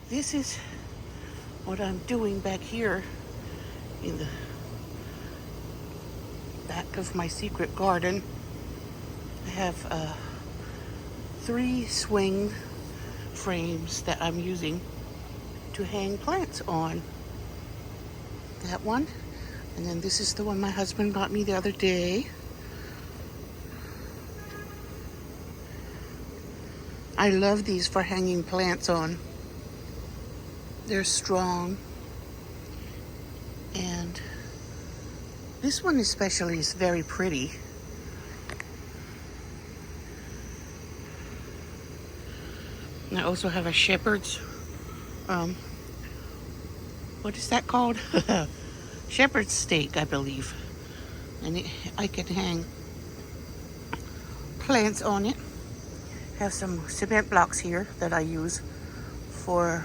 This is what I'm doing back here in the back of my secret garden. I have 3 swing frames that I'm using to hang plants on. That one, and then this is the one my husband got me the other day. I love these for hanging plants on. They're strong, and this one especially is very pretty. I also have a shepherd's, what is that called? Shepherd's stake, I believe. And I can hang plants on it. Have some cement blocks here that I use for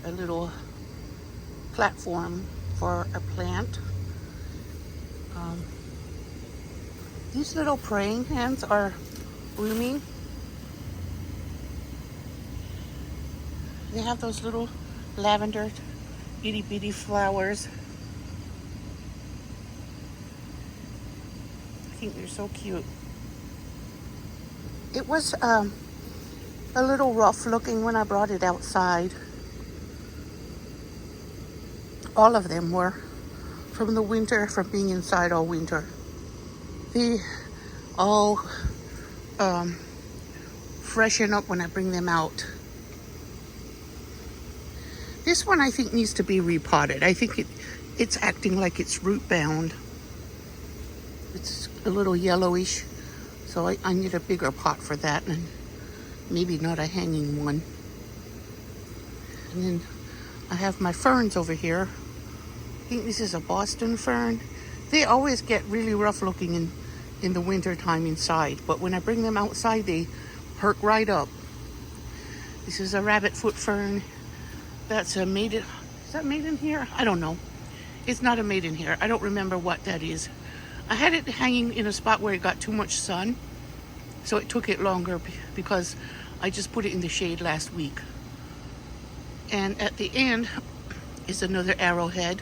a little platform for a plant. These little praying hands are blooming. They have those little lavender itty bitty flowers. I think they're so cute. It was a little rough looking when I brought it outside. All of them were from the winter, from being inside all winter. They all freshen up when I bring them out. This one I think needs to be repotted. I think it's acting like it's root bound. It's a little yellowish, so I need a bigger pot for that, and maybe not a hanging one. And then I have my ferns over here. I think this is a Boston fern. They always get really rough looking in the winter time inside, but when I bring them outside, they perk right up. This is a rabbit foot fern. That's a maiden. Is that maiden here? I don't know. It's not a maiden here. I don't remember what that is. I had it hanging in a spot where it got too much sun, so it took it longer because I just put it in the shade last week. And at the end is another arrowhead.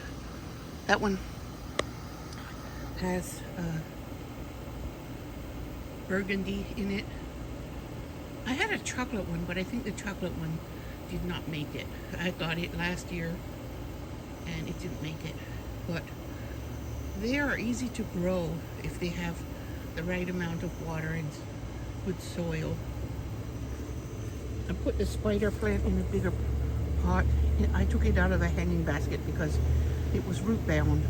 That one has burgundy in it. I had a chocolate one, but I think the chocolate one did not make it. I got it last year and it didn't make it. But they are easy to grow if they have the right amount of water and good soil. I put the spider plant in a bigger pot. I took it out of the hanging basket because it was root bound,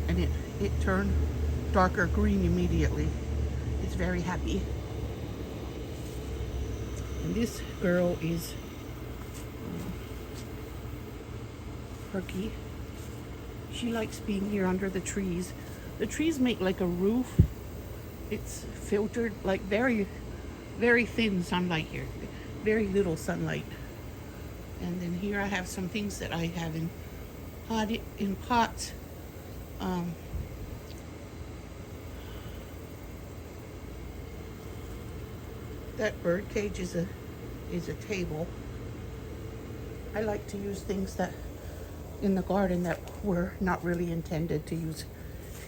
and it turned darker green immediately. It's very happy. And this girl is Perky. She likes being here under the trees. The trees make like a roof. It's filtered, like very, very thin sunlight here. Very little sunlight. And then here I have some things that I have in pots. That bird cage is a table. I like to use things that in the garden that were not really intended to use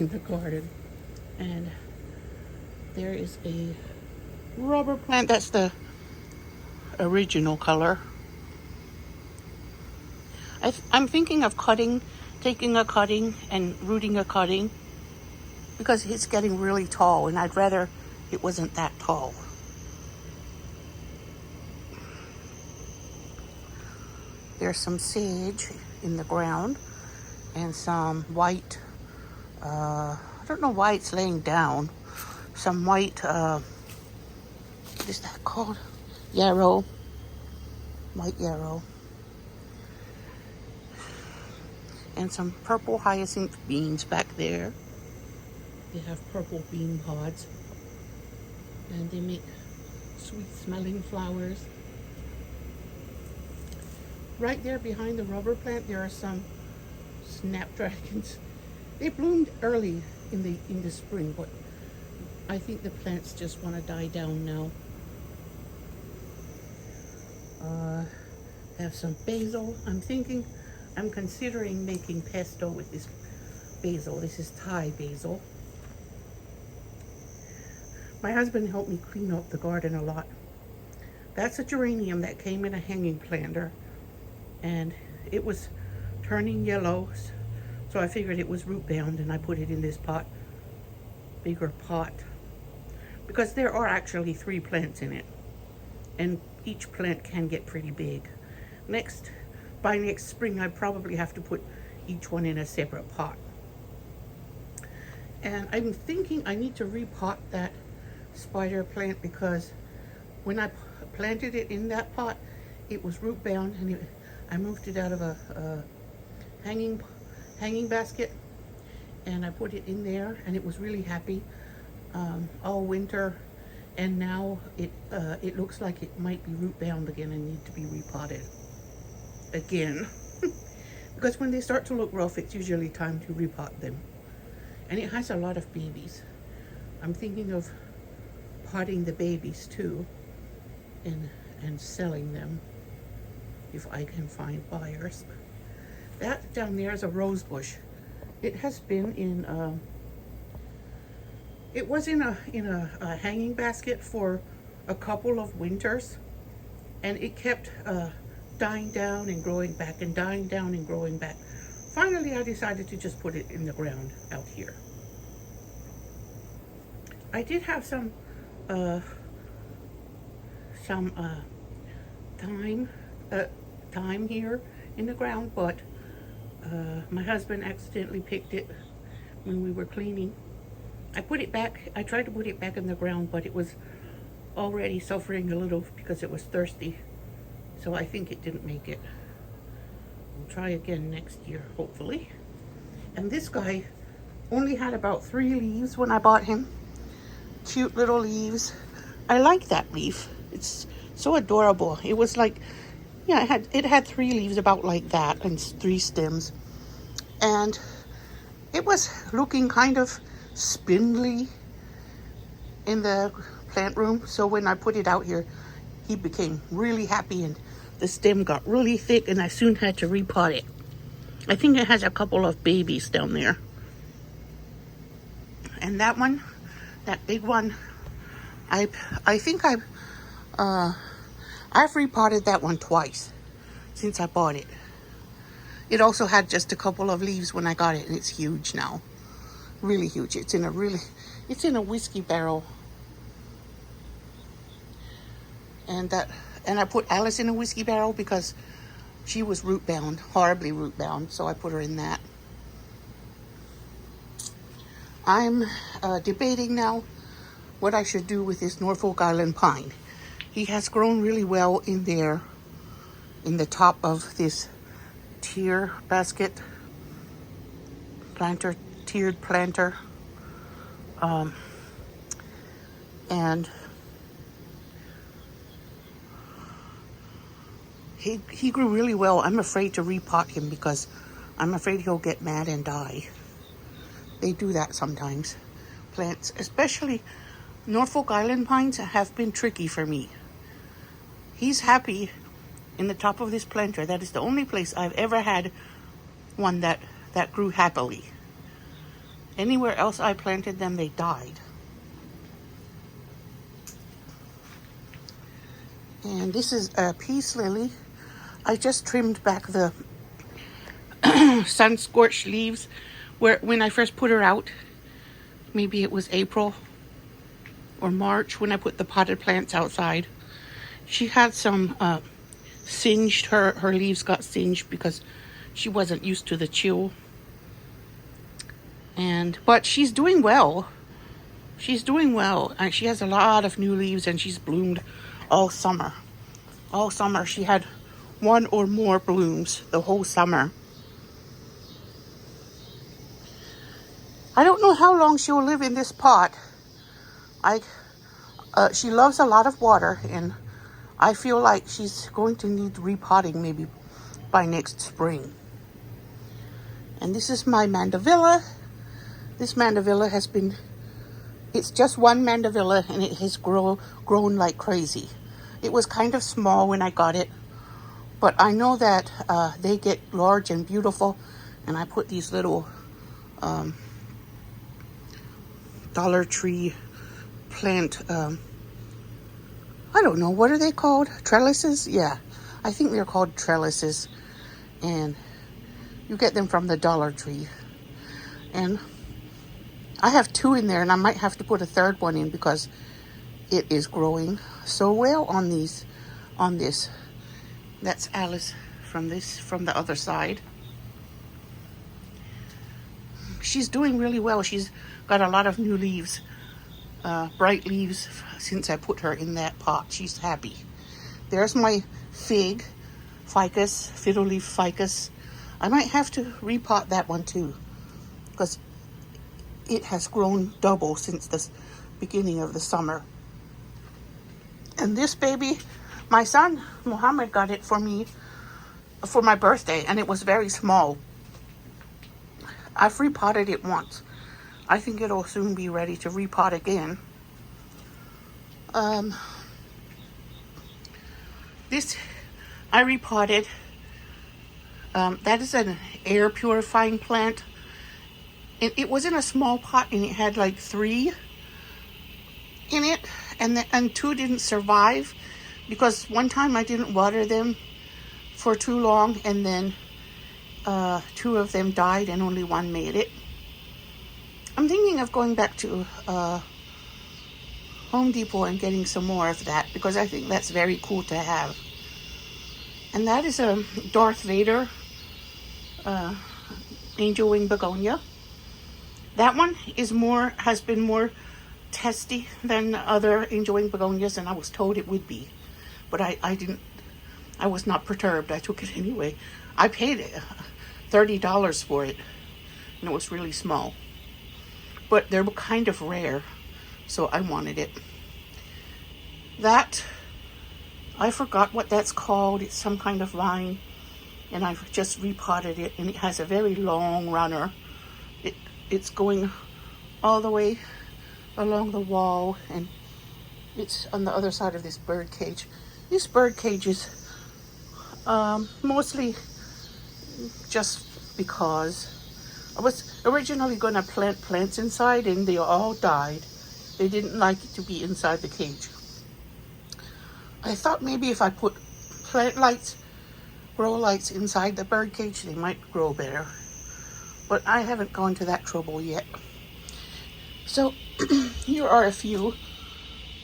in the garden. And there is a rubber plant. That's the original color. I'm thinking of taking a cutting and rooting a cutting because it's getting really tall, and I'd rather it wasn't that tall. There's some sage in the ground and some white, I don't know why it's laying down, some white, what is that called? Yarrow, white yarrow. And some purple hyacinth beans back there. They have purple bean pods, and they make sweet smelling flowers. Right there behind the rubber plant, there are some snapdragons. They bloomed early in the spring, but I think the plants just want to die down now. Uh, have some basil. I'm considering making pesto with this basil. This is Thai basil. My husband helped me clean up the garden a lot. That's a geranium that came in a hanging planter, and it was turning yellow, so I figured it was root bound, and I put it in this bigger pot, because there are actually 3 plants in it, and each plant can get pretty big. By next spring, I probably have to put each one in a separate pot. And I'm thinking I need to repot that spider plant, because when I planted it in that pot, it was root bound, and I moved it out of a hanging basket, and I put it in there, and it was really happy all winter. And now it looks like it might be root bound again and need to be repotted again. Because when they start to look rough, it's usually time to repot them. And it has a lot of babies. I'm thinking of potting the babies too, and selling them if I can find buyers. That down there is a rose bush. It has been in it was in a hanging basket for a couple of winters, and it kept dying down and growing back and dying down and growing back. Finally, I decided to just put it in the ground out here. I did have some thyme here in the ground, but my husband accidentally picked it when we were cleaning. I tried to put it back in the ground, but it was already suffering a little because it was thirsty. So I think it didn't make it. We'll try again next year, hopefully. And this guy only had about 3 leaves when I bought him. Cute little leaves. I like that leaf. It's so adorable. It was like, yeah, it had 3 leaves about like that, and 3 stems. And it was looking kind of spindly in the plant room. So when I put it out here, he became really happy, and the stem got really thick, and I soon had to repot it. I think it has a couple of babies down there. And that one, that big one, I think I've repotted that one twice since I bought it. It also had just a couple of leaves when I got it, and it's huge now. Really huge. It's in a whiskey barrel. And I put Alice in a whiskey barrel because she was root bound, horribly root bound, so I put her in that. I'm debating now what I should do with this Norfolk Island pine. He has grown really well in there, in the top of this tier basket planter, tiered planter, and he grew really well. I'm afraid to repot him because I'm afraid he'll get mad and die. They do that sometimes. Plants, especially Norfolk Island pines, have been tricky for me. He's happy in the top of this planter. That is the only place I've ever had one that grew happily. Anywhere else I planted them, they died. And this is a peace lily. I just trimmed back the sun-scorched leaves when I first put her out. Maybe it was April or March when I put the potted plants outside. She had some singed, her leaves got singed because she wasn't used to the chill. But she's doing well. She's doing well. She has a lot of new leaves, and she's bloomed all summer. All summer she had 1 or more blooms the whole summer. I don't know how long she'll live in this pot. She loves a lot of water, and I feel like she's going to need repotting maybe by next spring. And this is my mandevilla. This mandevilla has been, it's just one mandevilla, and it has grown like crazy. It was kind of small when I got it, but I know that they get large and beautiful, and I put these little Dollar Tree plant, I don't know, what are they called? Trellises? Yeah, I think they're called trellises, and you get them from the Dollar Tree. And I have 2 in there, and I might have to put a 3rd one in because it is growing so well on this. That's Alice from the other side. She's doing really well. She's got a lot of new leaves, bright leaves, since I put her in that pot. She's happy. There's my fig, ficus, fiddle leaf ficus. I might have to repot that one too, because it has grown double since the beginning of the summer. And this baby, my son Muhammad got it for me for my birthday, and it was very small. I've repotted it once. I think it'll soon be ready to repot again. This I repotted. That is an air purifying plant. It was in a small pot, and it had like 3 in it, and 2 didn't survive because one time I didn't water them for too long, and then 2 of them died and only 1 made it. I'm thinking of going back to Home Depot and getting some more of that, because I think that's very cool to have. And that is a Darth Vader angel wing begonia. That one has been more testy than other angel wing begonias, and I was told it would be, but I was not perturbed. I took it anyway. I paid $30 for it, and it was really small, but they were kind of rare, so I wanted it. That, I forgot what that's called. It's some kind of vine, and I've just repotted it, and it has a very long runner. It's going all the way along the wall, and it's on the other side of this bird cage. This bird cage is mostly just because I was originally going to plant plants inside, and they all died. They didn't like it to be inside the cage. I thought maybe if I put grow lights inside the bird cage, they might grow better. But I haven't gone to that trouble yet. So here are a few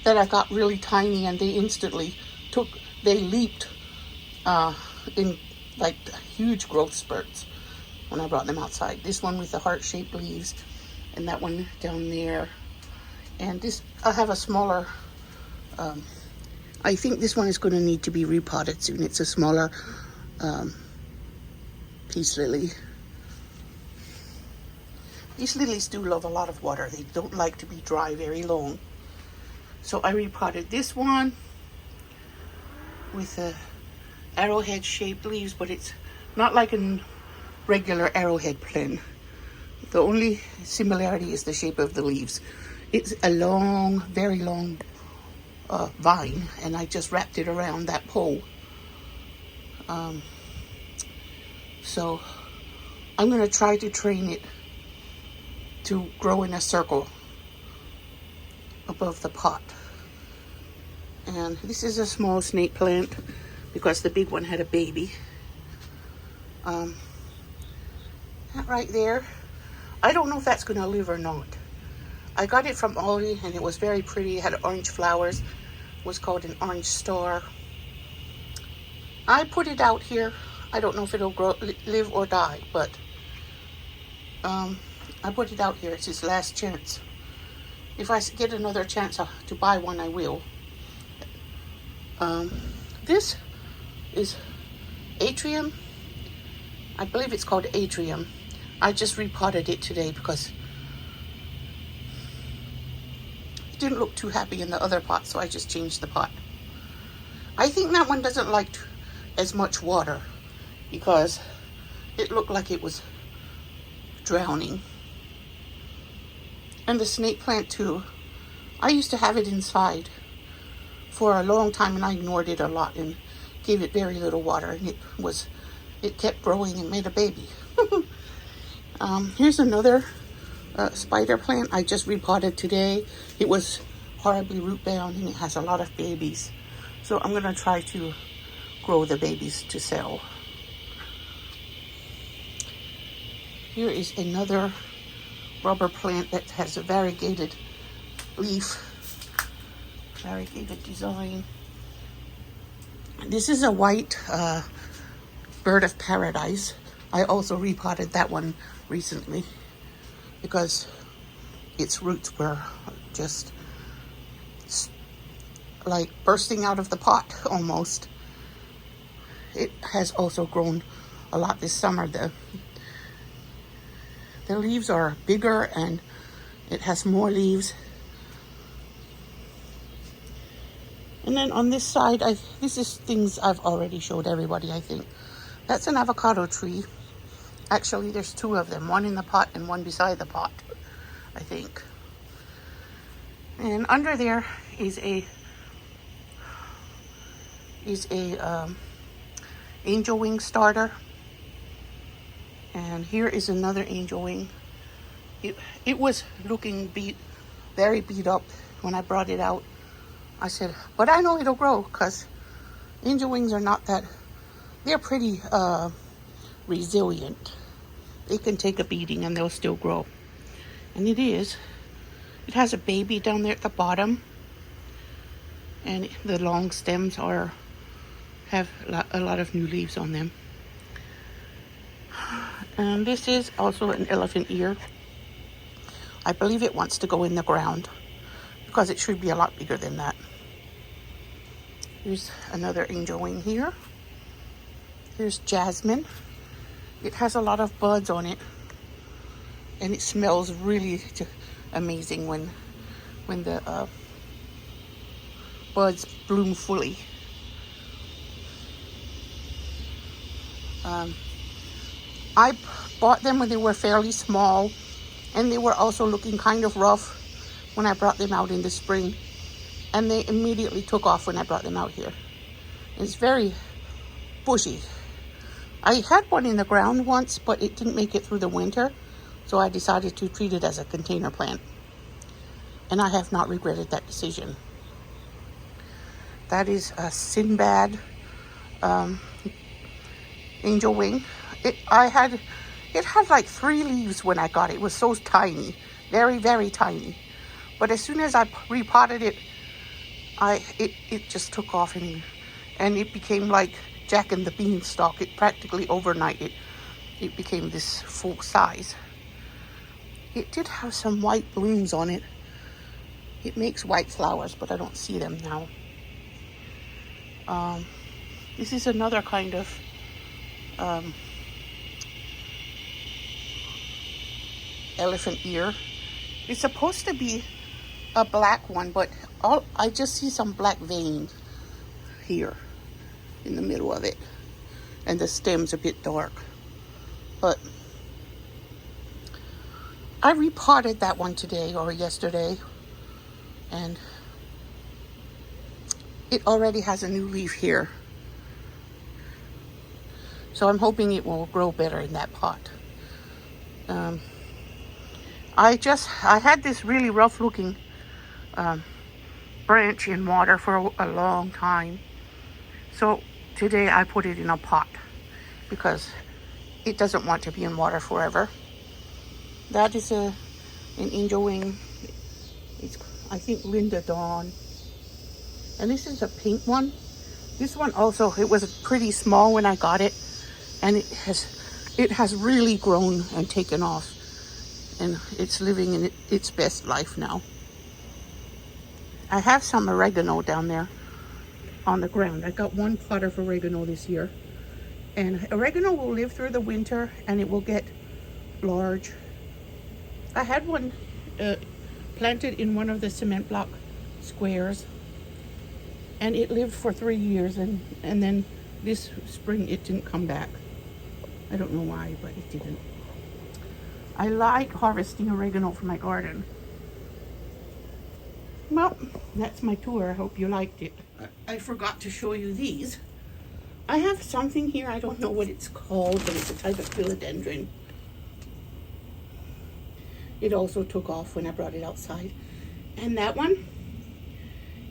that I got really tiny, and they leaped in like huge growth spurts when I brought them outside. This one with the heart-shaped leaves, and that one down there. And this, I have a smaller, I think this one is going to need to be repotted soon. It's a smaller peace lily. These lilies do love a lot of water. They don't like to be dry very long. So I repotted this one with the arrowhead-shaped leaves, but it's not like a regular arrowhead plant. The only similarity is the shape of the leaves. It's a long, very long vine, and I just wrapped it around that pole. So I'm going to try to train it to grow in a circle above the pot. And this is a small snake plant because the big one had a baby. That right there, I don't know if that's going to live or not. I got it from Aldi, and it was very pretty. It had orange flowers. It was called an orange star. I put it out here. I don't know if it'll live or die, but I put it out here. It's his last chance. If I get another chance to buy one, I will. This is atrium. I believe it's called atrium. I just repotted it today because it didn't look too happy in the other pot, so I just changed the pot. I think that one doesn't like as much water because it looked like it was drowning. And the snake plant too. I used to have it inside for a long time, and I ignored it a lot and gave it very little water, and it kept growing and made a baby. Here's another spider plant I just repotted today. It was horribly root bound and it has a lot of babies. So I'm gonna try to grow the babies to sell. Here is another rubber plant that has a variegated leaf, variegated design. This is a white bird of paradise. I also repotted that one recently because its roots were just like bursting out of the pot almost. It has also grown a lot this summer. The leaves are bigger and it has more leaves. And then on this side, this is things I've already showed everybody, I think. That's an avocado tree. Actually, there's two of them, one in the pot and one beside the pot, I think. And under there is a angel wing starter. And here is another angel wing. It was looking very beat up when I brought it out. I said, but I know it'll grow because angel wings are not that, they're pretty resilient. They can take a beating and they'll still grow. And it is. It has a baby down there at the bottom. And the long stems have a lot of new leaves on them. And this is also an elephant ear. I believe it wants to go in the ground because it should be a lot bigger than that. Here's another angel wing here. Here's jasmine. It has a lot of buds on it. And it smells really amazing when the buds bloom fully. I bought them when they were fairly small, and they were also looking kind of rough when I brought them out in the spring, and they immediately took off when I brought them out here. It's very bushy. I had one in the ground once, but it didn't make it through the winter, so I decided to treat it as a container plant, and I have not regretted that decision. That is a Sinbad angel wing. It had like 3 leaves when I got it. It was so tiny, very, very tiny. But as soon as I repotted it, it just took off and it became like Jack and the Beanstalk. It practically overnight it became this full size. It did have some white blooms on it. It makes white flowers, but I don't see them now. This is another kind of elephant ear. It's supposed to be a black one, but I just see some black veins here in the middle of it, and the stem's a bit dark. But I repotted that one today or yesterday, and it already has a new leaf here. So I'm hoping it will grow better in that pot. I had this really rough looking branch in water for a long time. So today I put it in a pot because it doesn't want to be in water forever. That is an angel wing. It's, I think, Linda Dawn. And this is a pink one. This one also, it was pretty small when I got it, and it has really grown and taken off, and it's living in its best life now. I have some oregano down there on the ground. I got 1 pot of oregano this year, and oregano will live through the winter and it will get large. I had one planted in one of the cement block squares, and it lived for 3 years, and then this spring it didn't come back. I don't know why, but it didn't. I like harvesting oregano for my garden. Well, that's my tour. I hope you liked it. I forgot to show you these. I have something here. I don't know what it's called, but it's a type of philodendron. It also took off when I brought it outside. And that one,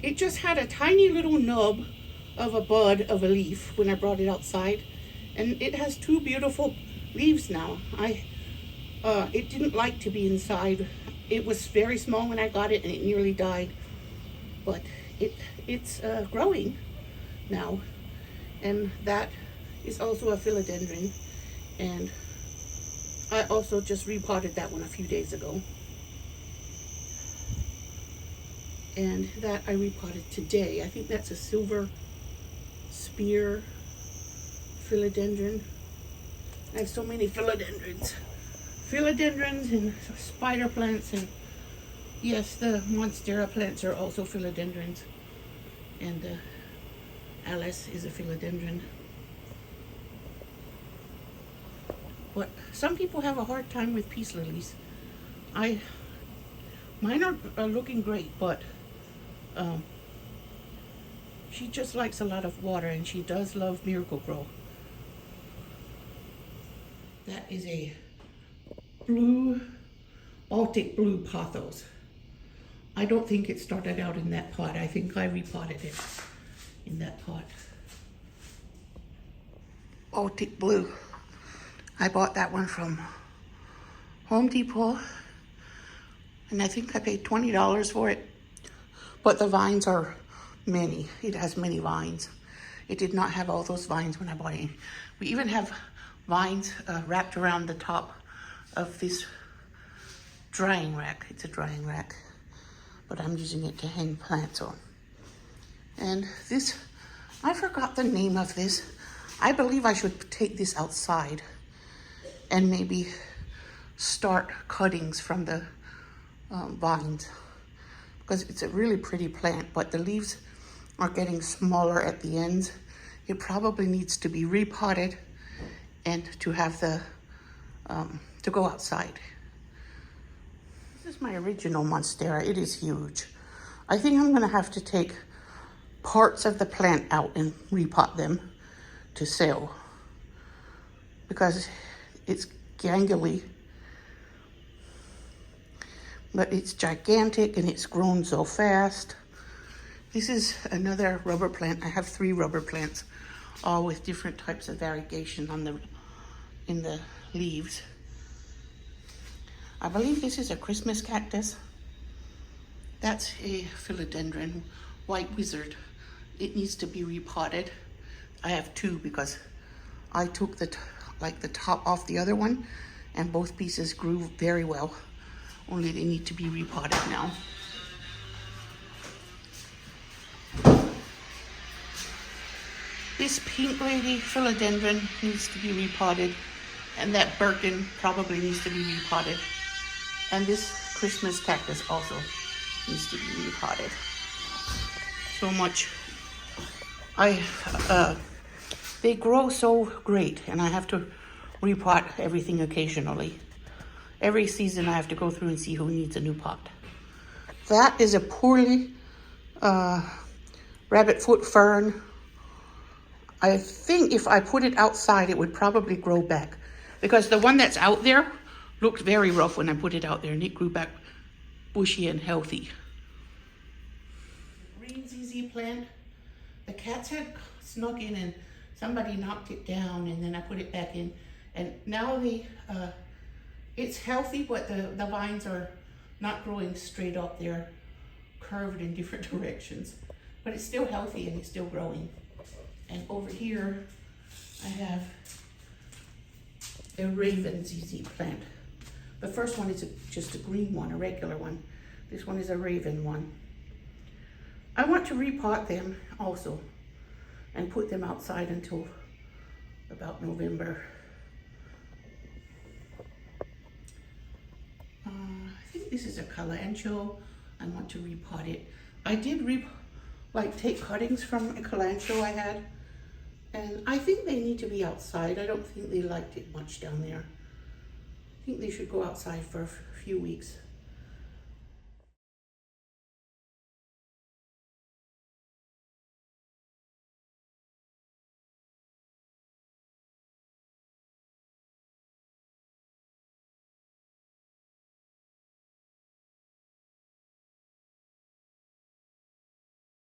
it just had a tiny little nub of a bud of a leaf when I brought it outside. And it has two beautiful leaves now. It didn't like to be inside. It was very small when I got it and it nearly died. But it's growing now. And that is also a philodendron. And I also just repotted that one a few days ago. And that I repotted today. I think that's a silver spear philodendron. I have so many philodendrons. Philodendrons and spider plants, and yes, the monstera plants are also philodendrons. And Alice is a philodendron. But some people have a hard time with peace lilies. Mine are looking great, but she just likes a lot of water, and she does love Miracle Grow. That is a blue, Baltic blue pothos. I don't think it started out in that pot. I think I repotted it in that pot. Baltic blue. I bought that one from Home Depot, and I think I paid $20 for it. But the vines are many. It has many vines. It did not have all those vines when I bought it. We even have vines wrapped around the top of this drying rack. It's a drying rack, but I'm using it to hang plants on. And this, I forgot the name of this. I believe I should take this outside and maybe start cuttings from the vines, because it's a really pretty plant, but the leaves are getting smaller at the ends. It probably needs to be repotted and to have the to go outside. This is my original monstera. It is huge. I think I'm gonna have to take parts of the plant out and repot them to sell, because it's gangly, but it's gigantic and it's grown so fast. This is another rubber plant. I have 3 rubber plants, all with different types of variegation in the leaves. I believe this is a Christmas cactus. That's a philodendron, white wizard. It needs to be repotted. I have 2 because I took the top off the other one, and both pieces grew very well. Only they need to be repotted now. This pink lady philodendron needs to be repotted, and that Birkin probably needs to be repotted. And this Christmas cactus also needs to be repotted. So much. They grow so great, and I have to repot everything occasionally. Every season I have to go through and see who needs a new pot. That is a poorly rabbit foot fern. I think if I put it outside, it would probably grow back, because the one that's out there looked very rough when I put it out there, and it grew back bushy and healthy. Green ZZ plant. The cats had snuck in and somebody knocked it down, and then I put it back in, and now it's healthy, but the vines are not growing straight up. They're curved in different directions, but it's still healthy and it's still growing. And over here, I have a raven ZZ plant. The first one is just a green one, a regular one. This one is a raven one. I want to repot them also and put them outside until about November. I think this is a calancho. I want to repot it. I did take cuttings from a calancho I had, and I think they need to be outside. I don't think they liked it much down there. I think they should go outside for a few weeks.